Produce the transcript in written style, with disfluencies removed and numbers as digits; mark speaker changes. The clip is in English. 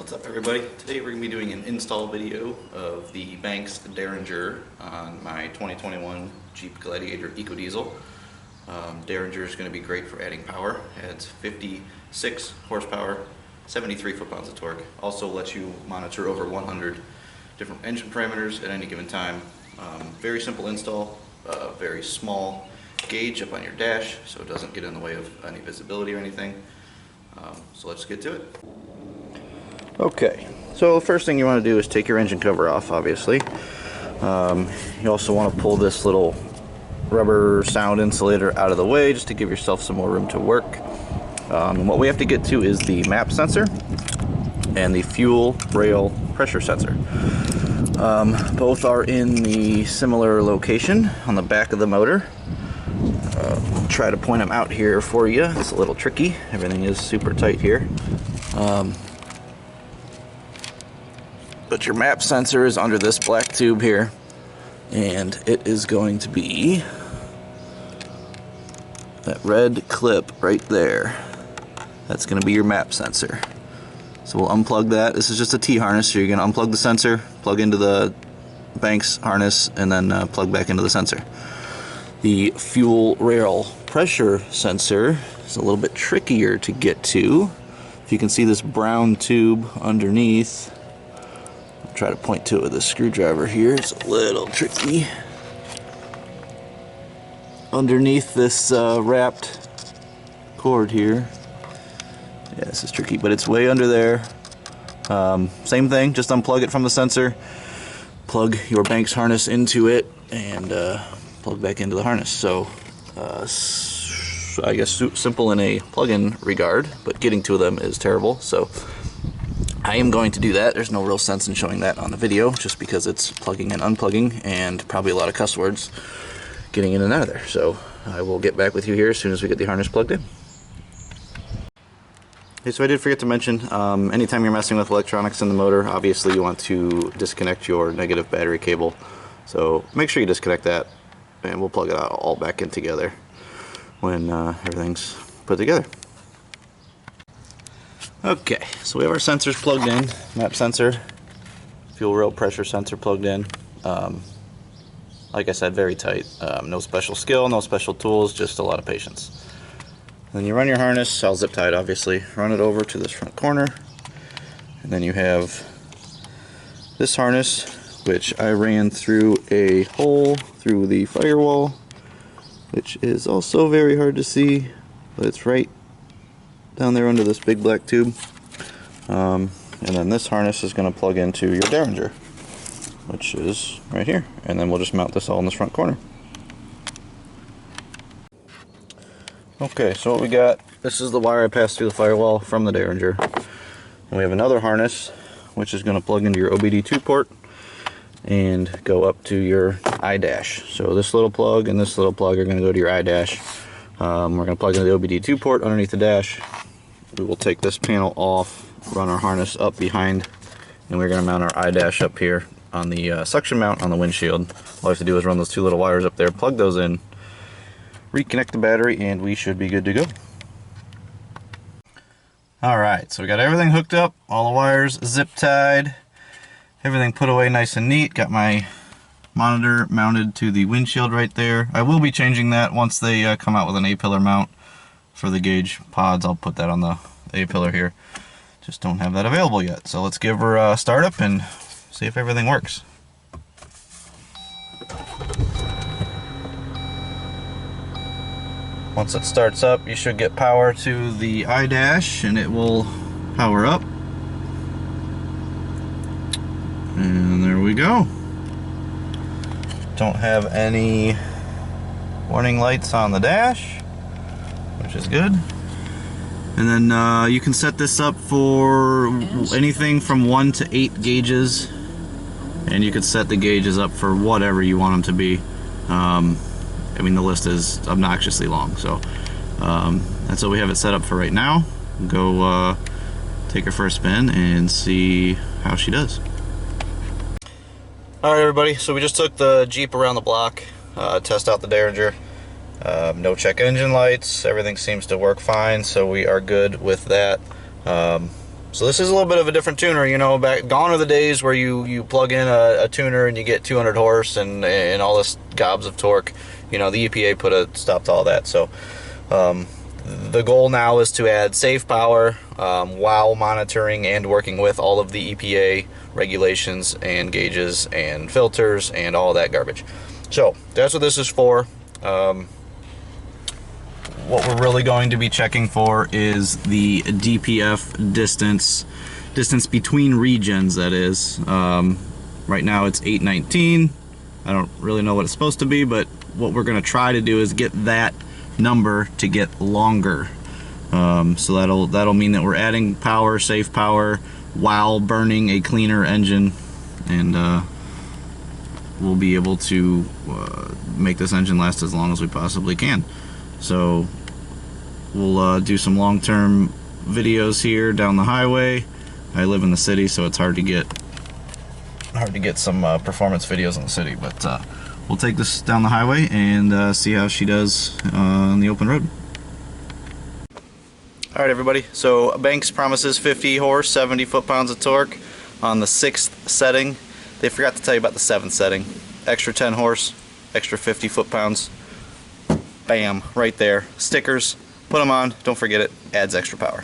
Speaker 1: What's up, everybody? Today we're going to be doing an install video of the Banks Derringer on my 2021 Jeep Gladiator Ecodiesel. Derringer is going to be great for adding power. It adds 56 horsepower, 73 foot-pounds of torque. Also lets you monitor over 100 different engine parameters at any given time. Very simple install, very small gauge up on your dash so it doesn't get in the way of any visibility or anything. So let's get to it. Okay, so the first thing you want to do is take your engine cover off, obviously. You also want to pull this little rubber sound insulator out of the way just to give yourself some more room to work. And what we have to get to is the map sensor and the fuel rail pressure sensor. Both are in the similar location on the back of the motor. I'll try to point them out here for you. It's a little tricky. Everything is super tight here. But your map sensor is under this black tube here, and it is going to be that red clip right there. That's going to be your map sensor. So we'll unplug that. This is just a T-harness, so you're going to unplug the sensor, plug into the Banks harness, and then plug back into the sensor. The fuel rail pressure sensor is a little bit trickier to get to. If you can see this brown tube underneath, I'll try to point to it with a screwdriver here. It's a little tricky. Underneath this wrapped cord here. Yeah, this is tricky, but it's way under there. Same thing, just unplug it from the sensor, plug your Banks harness into it, and plug back into the harness. So I guess simple in a plug-in regard, but getting to them is terrible. So I am going to do that. There's no real sense in showing that on the video just because it's plugging and unplugging and probably a lot of cuss words getting in and out of there. So I will get back with you here as soon as we get the harness plugged in. Okay, so I did forget to mention, anytime you're messing with electronics in the motor, obviously you want to disconnect your negative battery cable. So make sure you disconnect that, and we'll plug it all back in together when everything's put together. Okay, so we have our sensors plugged in, map sensor, fuel rail pressure sensor plugged in. Like I said, very tight. No special skill, no special tools, just a lot of patience. Then you run your harness, all zip tied obviously, run it over to this front corner, and then you have this harness, which I ran through a hole through the firewall, which is also very hard to see, but it's right down there under this big black tube. And then this harness is going to plug into your Derringer, which is right here, and then we'll just mount this all in this front corner. Okay, so what we got, this is the wire I passed through the firewall from the Derringer, and we have another harness which is going to plug into your OBD2 port and go up to your iDash. So this little plug and this little plug are going to go to your iDash. We're going to plug in the OBD2 port underneath the dash. We will take this panel off, run our harness up behind, and we're going to mount our iDash up here on the suction mount on the windshield. All I have to do is run those two little wires up there, plug those in, reconnect the battery, and we should be good to go. Alright, so we got everything hooked up, all the wires zip tied, everything put away nice and neat. Got my monitor mounted to the windshield right there. I will be changing that once they come out with an A-pillar mount for the gauge pods. I'll put that on the A-pillar here. Just don't have that available yet. So let's give her a startup and see if everything works. Once it starts up, you should get power to the iDash and it will power up. And there we go. Don't have any warning lights on the dash, which is good. And then you can set this up for anything from 1 to 8 gauges, and you could set the gauges up for whatever you want them to be. I mean, the list is obnoxiously long, so that's what we have it set up for right now. Go take her for a spin and see how she does. Alright everybody, so we just took the Jeep around the block, test out the Derringer. No check engine lights, everything seems to work fine, so we are good with that. So this is a little bit of a different tuner, you know. Gone are the days where you plug in a tuner and you get 200 horse and all this gobs of torque. You know, the EPA put a stop to all that. So the goal now is to add safe power while monitoring and working with all of the EPA regulations and gauges and filters and all that garbage. So that's what this is for. What we're really going to be checking for is the DPF distance between regions, that is. Right now it's 819. I don't really know what it's supposed to be, but what we're going to try to do is get that number to get longer. So that'll mean that we're adding power, safe power, while burning a cleaner engine, and we'll be able to make this engine last as long as we possibly can. So we'll do some long-term videos here down the highway. I live in the city, so it's hard to get some performance videos in the city, but we'll take this down the highway and see how she does on the open road. Alright everybody, so Banks promises 50 horse, 70 foot-pounds of torque on the 6th setting. They forgot to tell you about the 7th setting. Extra 10 horse, extra 50 foot-pounds. Bam, right there. Stickers, put them on, don't forget it, adds extra power.